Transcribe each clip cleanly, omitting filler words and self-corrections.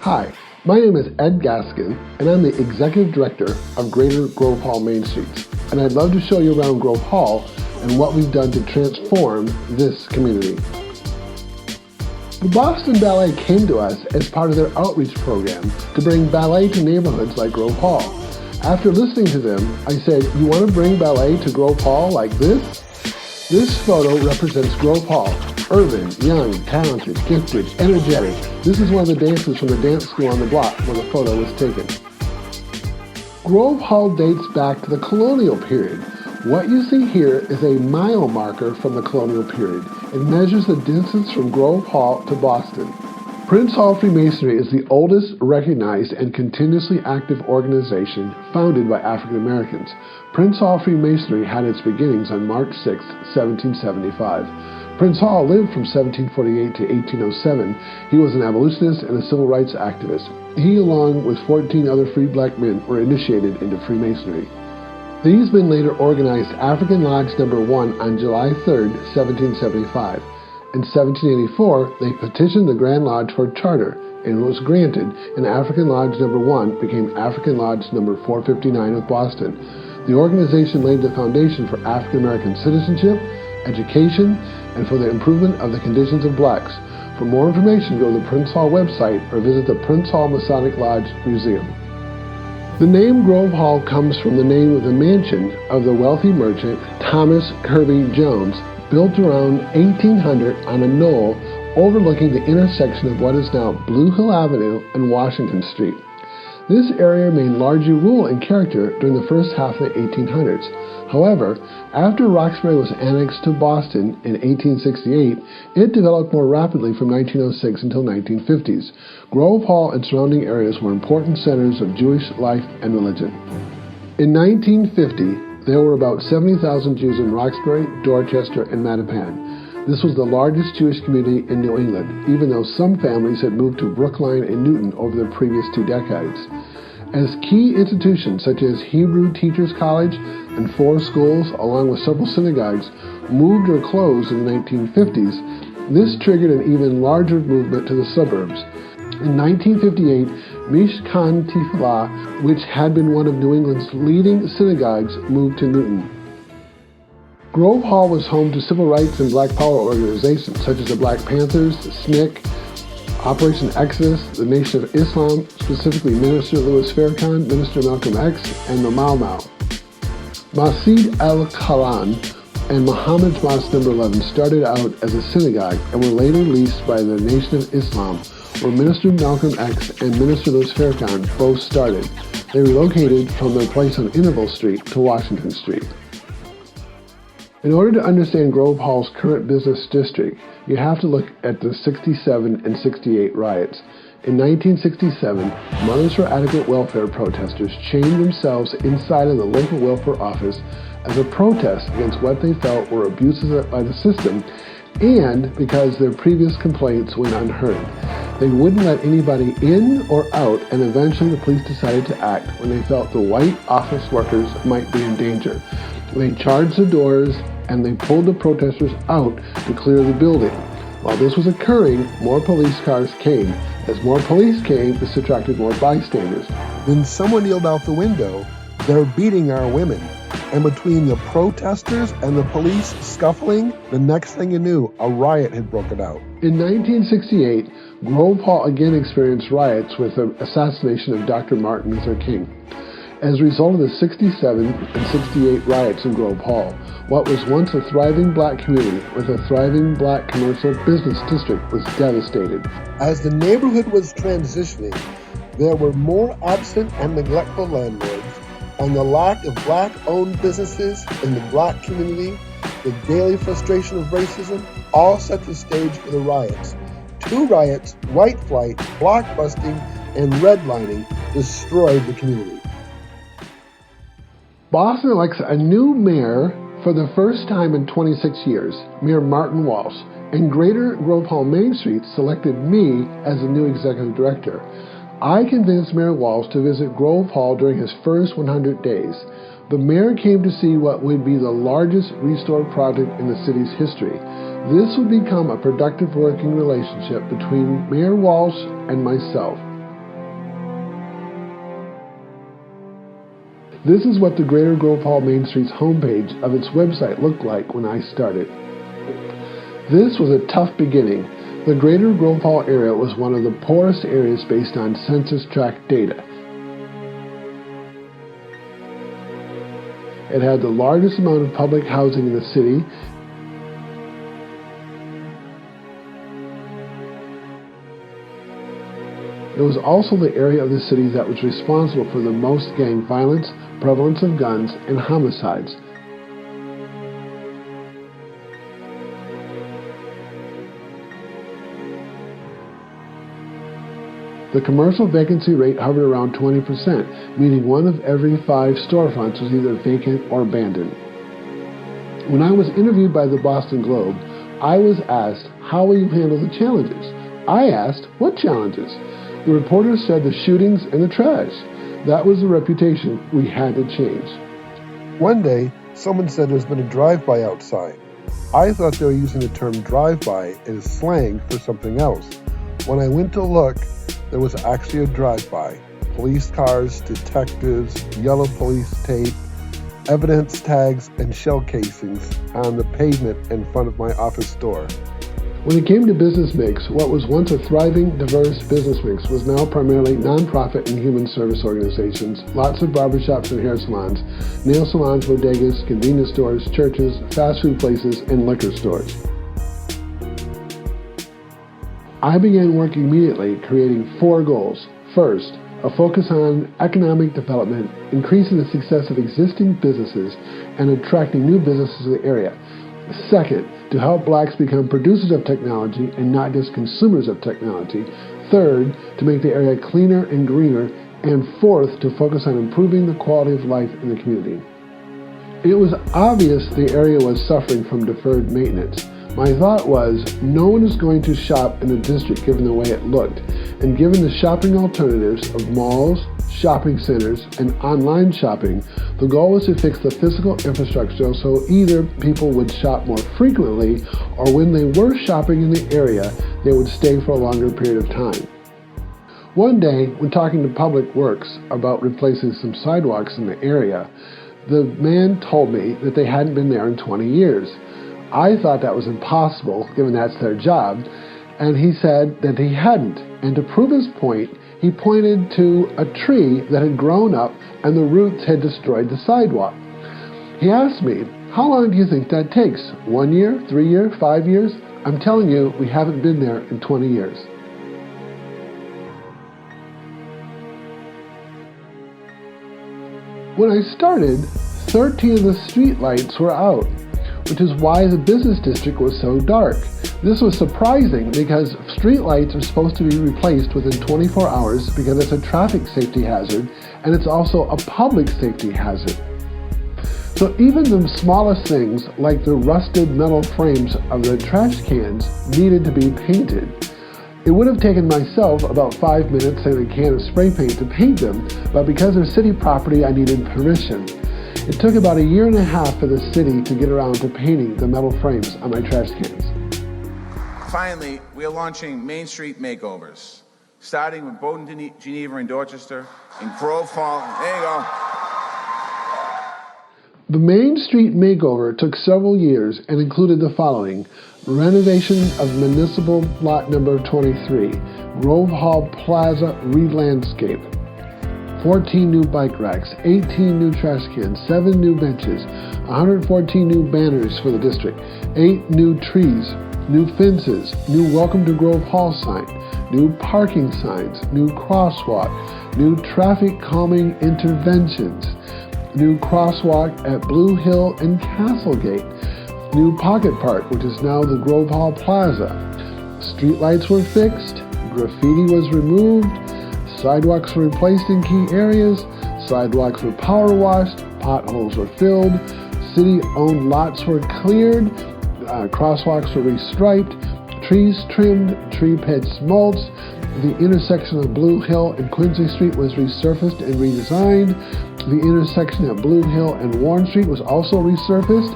Hi, my name is Ed Gaskin, and I'm the Executive Director of Greater Grove Hall Main Streets, and I'd love to show you around Grove Hall and what we've done to transform this community. The Boston Ballet came to us as part of their outreach program to bring ballet to neighborhoods like Grove Hall. After listening to them, I said, "You want to bring ballet to Grove Hall like this?" This photo represents Grove Hall. Urban, young, talented, gifted, energetic. This is one of the dancers from the dance school on the block where the photo was taken. Grove Hall dates back to the colonial period. What you see here is a mile marker from the colonial period. It measures the distance from Grove Hall to Boston. Prince Hall Freemasonry is the oldest recognized and continuously active organization founded by African Americans. Prince Hall Freemasonry had its beginnings on March 6, 1775. Prince Hall lived from 1748 to 1807. He was an abolitionist and a civil rights activist. He, along with 14 other free black men, were initiated into Freemasonry. These men later organized African Lodge No. 1 on July 3, 1775. In 1784, they petitioned the Grand Lodge for a charter, and it was granted, and African Lodge No. 1 became African Lodge No. 459 of Boston. The organization laid the foundation for African American citizenship, education, and for the improvement of the conditions of blacks. For more information, go to the Prince Hall website or visit the Prince Hall Masonic Lodge Museum. The name Grove Hall comes from the name of the mansion of the wealthy merchant Thomas Kirby Jones, built around 1800 on a knoll overlooking the intersection of what is now Blue Hill Avenue and Washington Street. This area remained largely rural in character during the first half of the 1800s. However, after Roxbury was annexed to Boston in 1868, it developed more rapidly from 1906 until 1950s. Grove Hall and surrounding areas were important centers of Jewish life and religion. In 1950, there were about 70,000 Jews in Roxbury, Dorchester, and Mattapan. This was the largest Jewish community in New England, even though some families had moved to Brookline and Newton over the previous 2 decades. As key institutions such as Hebrew Teachers College and 4 schools, along with several synagogues, moved or closed in the 1950s, this triggered an even larger movement to the suburbs. In 1958, Mishkan Tefillah, which had been one of New England's leading synagogues, moved to Newton. Grove Hall was home to civil rights and black power organizations such as the Black Panthers, SNCC, Operation Exodus, the Nation of Islam, specifically Minister Louis Farrakhan, Minister Malcolm X, and the Mau Mau. Masjid al-Qalan and Muhammad's Mosque No. 11 started out as a synagogue and were later leased by the Nation of Islam, where Minister Malcolm X and Minister Louis Farrakhan both started. They relocated from their place on Interval Street to Washington Street. In order to understand Grove Hall's current business district, you have to look at the 67 and 68 riots. In 1967, Mothers for Adequate Welfare protesters chained themselves inside of the local welfare office as a protest against what they felt were abuses by the system and because their previous complaints went unheard. They wouldn't let anybody in or out, and eventually the police decided to act when they felt the white office workers might be in danger. They charged the doors and they pulled the protesters out to clear the building. While this was occurring, more police cars came. As more police came, this attracted more bystanders. Then someone yelled out the window, "They're beating our women." And between the protesters and the police scuffling, the next thing you knew, a riot had broken out. In 1968, Grove Hall again experienced riots with the assassination of Dr. Martin Luther King. As a result of the 67 and 68 riots in Grove Hall, what was once a thriving black community with a thriving black commercial business district was devastated. As the neighborhood was transitioning, there were more absent and neglectful landlords, and the lack of black-owned businesses in the black community, the daily frustration of racism, all set the stage for the riots. 2 riots, white flight, blockbusting, and redlining destroyed the community. Boston elects a new mayor for the first time in 26 years, Mayor Martin Walsh, and Greater Grove Hall Main Street selected me as the new executive director. I convinced Mayor Walsh to visit Grove Hall during his first 100 days. The mayor came to see what would be the largest restore project in the city's history. This would become a productive working relationship between Mayor Walsh and myself. This is what the Greater Grove Hall Main Street's homepage of its website looked like when I started. This was a tough beginning. The Greater Grove Hall area was one of the poorest areas based on census tract data. It had the largest amount of public housing in the city. It was also the area of the city that was responsible for the most gang violence, prevalence of guns, and homicides. The commercial vacancy rate hovered around 20%, meaning 1 of every 5 storefronts was either vacant or abandoned. When I was interviewed by the Boston Globe, I was asked, how will you handle the challenges? I asked, what challenges? The reporter said the shootings and the trash. That was the reputation we had to change. One day, someone said there's been a drive-by outside. I thought they were using the term drive-by as slang for something else. When I went to look, there was actually a drive-by. Police cars, detectives, yellow police tape, evidence tags, and shell casings on the pavement in front of my office door. When it came to business mix, what was once a thriving, diverse business mix was now primarily nonprofit and human service organizations, lots of barbershops and hair salons, nail salons, bodegas, convenience stores, churches, fast food places, and liquor stores. I began work immediately, creating 4 goals. First, a focus on economic development, increasing the success of existing businesses, and attracting new businesses to the area. Second, to help blacks become producers of technology and not just consumers of technology. Third, to make the area cleaner and greener. And fourth, to focus on improving the quality of life in the community. It was obvious the area was suffering from deferred maintenance. My thought was, no one is going to shop in the district given the way it looked, and given the shopping alternatives of malls, shopping centers, and online shopping, the goal was to fix the physical infrastructure so either people would shop more frequently, or when they were shopping in the area, they would stay for a longer period of time. One day, when talking to Public Works about replacing some sidewalks in the area, the man told me that they hadn't been there in 20 years. I thought that was impossible, given that's their job, and he said that he hadn't. And to prove his point, he pointed to a tree that had grown up and the roots had destroyed the sidewalk. He asked me, how long do you think that takes? 1 year, 3 years, 5 years? I'm telling you, we haven't been there in 20 years. When I started, 13 of the street lights were out, which is why the business district was so dark. This was surprising because street lights are supposed to be replaced within 24 hours because it's a traffic safety hazard and it's also a public safety hazard. So even the smallest things like the rusted metal frames of the trash cans needed to be painted. It would have taken myself about 5 minutes and a can of spray paint to paint them, but because they're city property, I needed permission. It took about 1.5 years for the city to get around to painting the metal frames on my trash cans. Finally, we are launching Main Street makeovers, starting with Bowdoin, Geneva, and Dorchester, and Grove Hall. There you go. The Main Street makeover took several years and included the following: renovation of Municipal Lot Number 23, Grove Hall Plaza re-landscape, 14 new bike racks, 18 new trash cans, 7 new benches, 114 new banners for the district, 8 new trees, new fences, new Welcome to Grove Hall sign, new parking signs, new crosswalk, new traffic calming interventions, new crosswalk at Blue Hill and Castlegate, new pocket park, which is now the Grove Hall Plaza. Streetlights were fixed, graffiti was removed, sidewalks were replaced in key areas, sidewalks were power washed, potholes were filled, city-owned lots were cleared, crosswalks were restriped, trees trimmed, tree pits mulched, the intersection of Blue Hill and Quincy Street was resurfaced and redesigned, the intersection at Blue Hill and Warren Street was also resurfaced,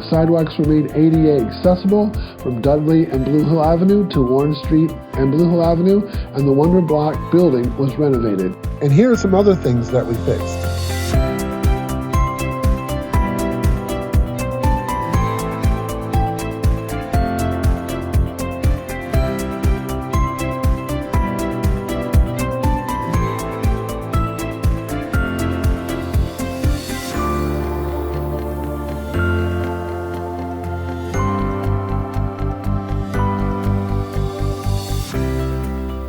sidewalks were made ADA accessible from Dudley and Blue Hill Avenue to Warren Street and Blue Hill Avenue, and the Wonder Block building was renovated. And here are some other things that we fixed.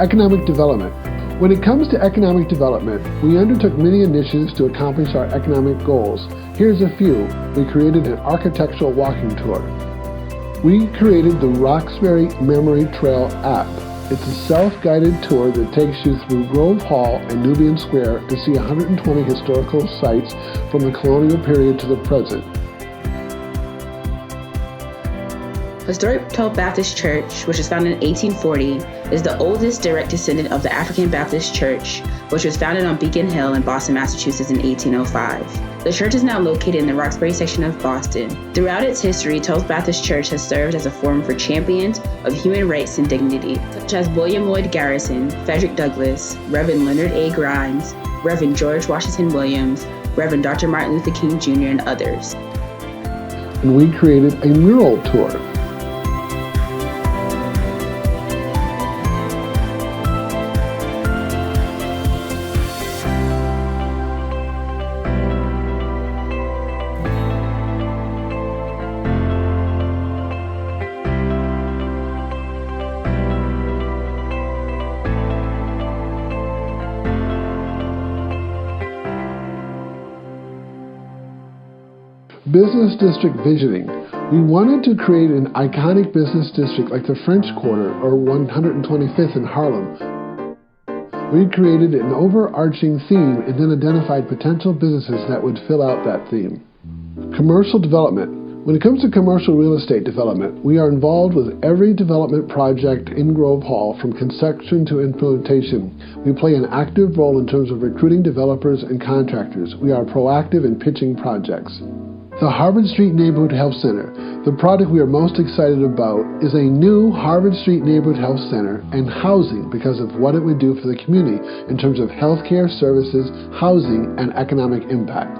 Economic development. When it comes to economic development, we undertook many initiatives to accomplish our economic goals. Here's a few. We created an architectural walking tour. We created the Roxbury Memory Trail app. It's a self-guided tour that takes you through Grove Hall and Nubian Square to see 120 historical sites from the colonial period to the present. Historic 12 Baptist Church, which was founded in 1840, is the oldest direct descendant of the African Baptist Church, which was founded on Beacon Hill in Boston, Massachusetts in 1805. The church is now located in the Roxbury section of Boston. Throughout its history, 12 Baptist Church has served as a forum for champions of human rights and dignity, such as William Lloyd Garrison, Frederick Douglass, Reverend Leonard A. Grimes, Reverend George Washington Williams, Reverend Dr. Martin Luther King Jr., and others. And we created a mural tour. Business district visioning. We wanted to create an iconic business district like the French Quarter or 125th in Harlem. We created an overarching theme and then identified potential businesses that would fill out that theme. Commercial development. When it comes to commercial real estate development, we are involved with every development project in Grove Hall from conception to implementation. We play an active role in terms of recruiting developers and contractors. We are proactive in pitching projects. The Harvard Street Neighborhood Health Center. The project we are most excited about is a new Harvard Street Neighborhood Health Center and housing because of what it would do for the community in terms of healthcare services, housing, and economic impact.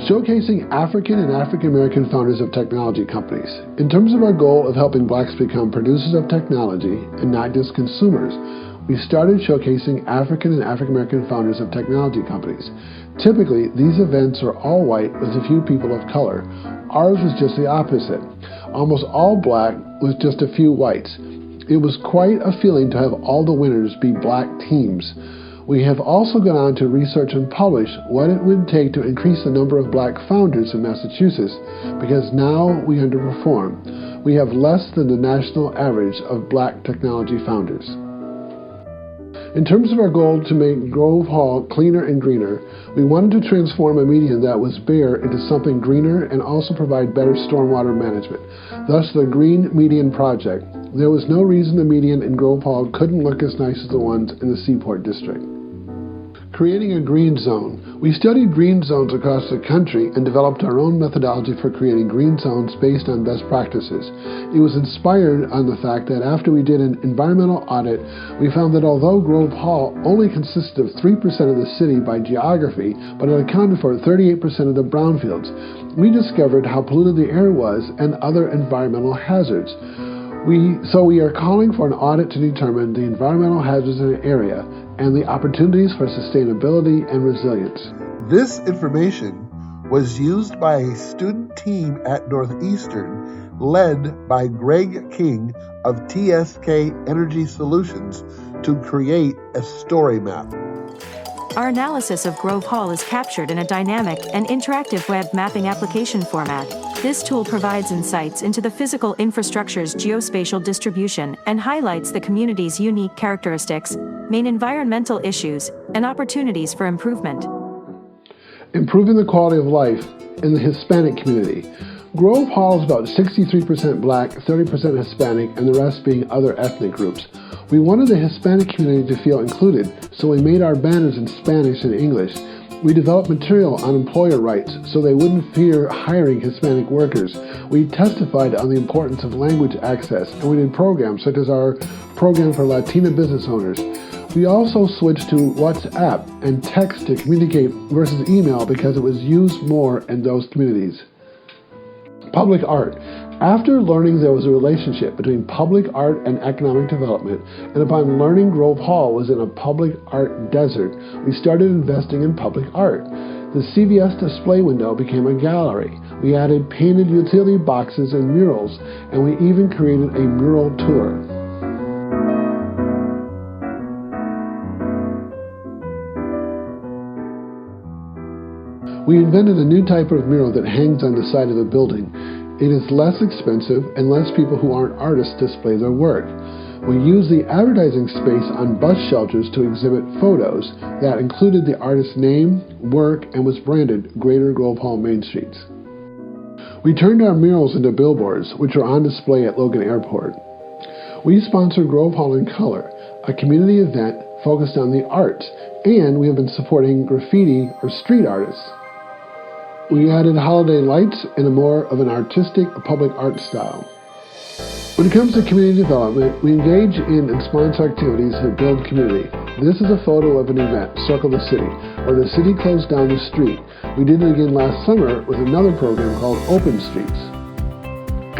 Showcasing African and African American founders of technology companies. In terms of our goal of helping blacks become producers of technology and not just consumers, we started showcasing African and African American founders of technology companies. Typically, these events are all white with a few people of color. Ours was just the opposite. Almost all black with just a few whites. It was quite a feeling to have all the winners be black teams. We have also gone on to research and publish what it would take to increase the number of black founders in Massachusetts, because now we underperform. We have less than the national average of black technology founders. In terms of our goal to make Grove Hall cleaner and greener, we wanted to transform a median that was bare into something greener and also provide better stormwater management, thus the Green Median Project. There was no reason the median in Grove Hall couldn't look as nice as the ones in the Seaport District. Creating a green zone. We studied green zones across the country and developed our own methodology for creating green zones based on best practices. It was inspired on the fact that after we did an environmental audit, we found that although Grove Hall only consisted of 3% of the city by geography, but it accounted for 38% of the brownfields, we discovered how polluted the air was and other environmental hazards. So we are calling for an audit to determine the environmental hazards in the area and the opportunities for sustainability and resilience. This information was used by a student team at Northeastern, led by Greg King of TSK Energy Solutions, to create a story map. Our analysis of Grove Hall is captured in a dynamic and interactive web mapping application format. This tool provides insights into the physical infrastructure's geospatial distribution and highlights the community's unique characteristics, main environmental issues, and opportunities for improvement. Improving the quality of life in the Hispanic community. Grove Hall is about 63% black, 30% Hispanic, and the rest being other ethnic groups. We wanted the Hispanic community to feel included, so we made our banners in Spanish and English. We developed material on employer rights so they wouldn't fear hiring Hispanic workers. We testified on the importance of language access, and we did programs such as our program for Latina business owners. We also switched to WhatsApp and text to communicate versus email because it was used more in those communities. Public art. After learning there was a relationship between public art and economic development, and upon learning Grove Hall was in a public art desert, we started investing in public art. The CVS display window became a gallery. We added painted utility boxes and murals, and we even created a mural tour. We invented a new type of mural that hangs on the side of a building. It is less expensive and lets people who aren't artists display their work. We used the advertising space on bus shelters to exhibit photos that included the artist's name, work, and was branded Greater Grove Hall Main Streets. We turned our murals into billboards, which are on display at Logan Airport. We sponsor Grove Hall in Color, a community event focused on the arts, and we have been supporting graffiti or street artists. We added holiday lights and a more of an artistic public art style. When it comes to community development, we engage in and sponsor activities that build community. This is a photo of an event, Circle the City, where the city closed down the street. We did it again last summer with another program called Open Streets.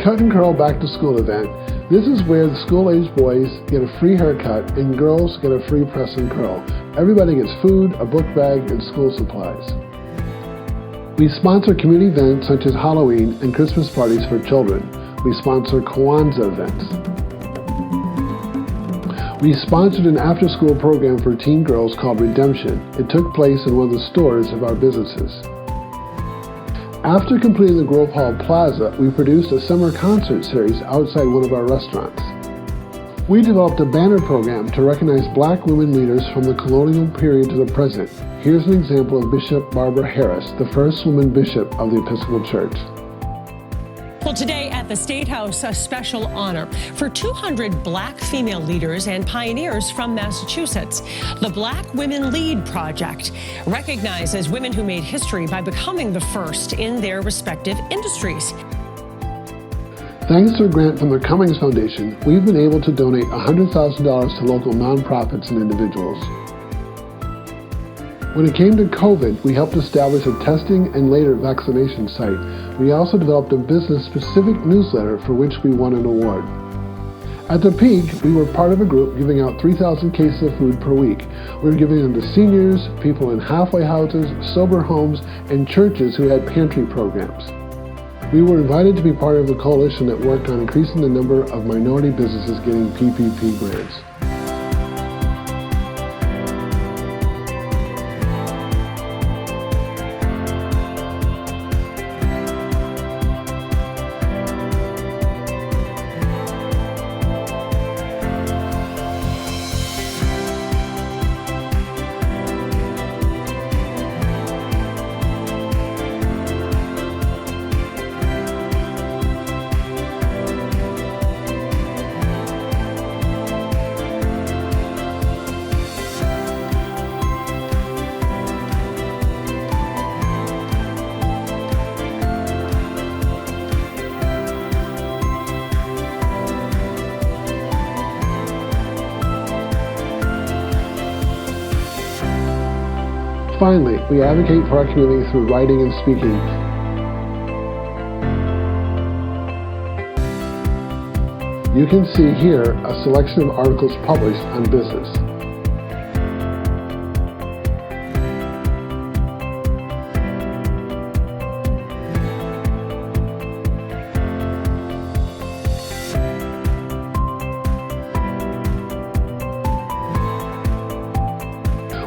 Cut and Curl Back to School event. This is where the school-aged boys get a free haircut and girls get a free press and curl. Everybody gets food, a book bag, and school supplies. We sponsor community events such as Halloween and Christmas parties for children. We sponsor Kwanzaa events. We sponsored an after-school program for teen girls called Redemption. It took place in one of the stores of our businesses. After completing the Grove Hall Plaza, we produced a summer concert series outside one of our restaurants. We developed a banner program to recognize Black women leaders from the colonial period to the present. Here's an example of Bishop Barbara Harris, the first woman bishop of the Episcopal Church. Well, today at the State House, a special honor for 200 Black female leaders and pioneers from Massachusetts. The Black Women Lead Project recognizes women who made history by becoming the first in their respective industries. Thanks to a grant from the Cummings Foundation, we've been able to donate $100,000 to local nonprofits and individuals. When it came to COVID, we helped establish a testing and later vaccination site. We also developed a business-specific newsletter for which we won an award. At the peak, we were part of a group giving out 3,000 cases of food per week. We were giving them to seniors, people in halfway houses, sober homes, and churches who had pantry programs. We were invited to be part of the coalition that worked on increasing the number of minority businesses getting PPP grants. Finally, we advocate for our community through writing and speaking. You can see here a selection of articles published on business.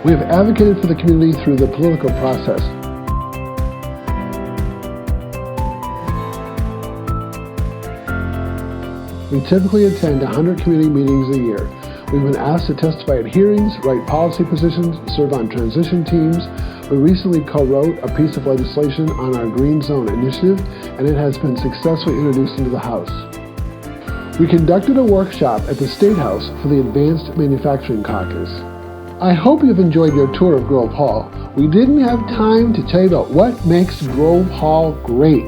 We have advocated for the community through the political process. We typically attend 100 community meetings a year. We've been asked to testify at hearings, write policy positions, serve on transition teams. We recently co-wrote a piece of legislation on our Green Zone initiative, and it has been successfully introduced into the House. We conducted a workshop at the State House for the Advanced Manufacturing Caucus. I hope you've enjoyed your tour of Grove Hall. We didn't have time to tell you about what makes Grove Hall great,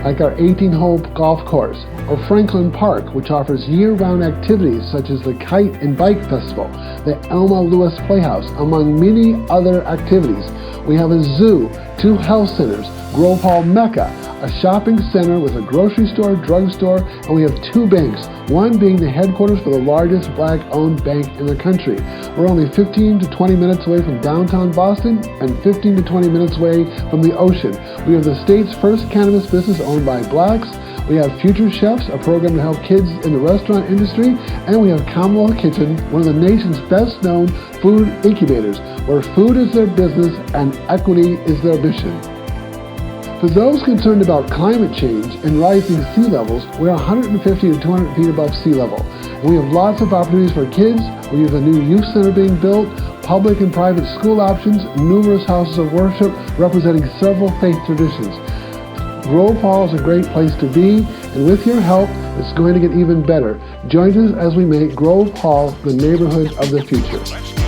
like our 18-hole golf course, or Franklin Park, which offers year-round activities such as the Kite and Bike Festival, the Elma Lewis Playhouse, among many other activities. We have a zoo, 2 health centers, Grove Hall Mecca, a shopping center with a grocery store, drugstore, and we have 2 banks, one being the headquarters for the largest Black-owned bank in the country. We're only 15 to 20 minutes away from downtown Boston and 15 to 20 minutes away from the ocean. We have the state's first cannabis business owned by Blacks. We have Future Chefs, a program to help kids in the restaurant industry, and we have Commonwealth Kitchen, one of the nation's best-known food incubators, where food is their business and equity is their mission. For those concerned about climate change and rising sea levels, we're 150 to 200 feet above sea level. We have lots of opportunities for kids. We have a new youth center being built, public and private school options, numerous houses of worship representing several faith traditions. Grove Hall is a great place to be, and with your help, it's going to get even better. Join us as we make Grove Hall the neighborhood of the future.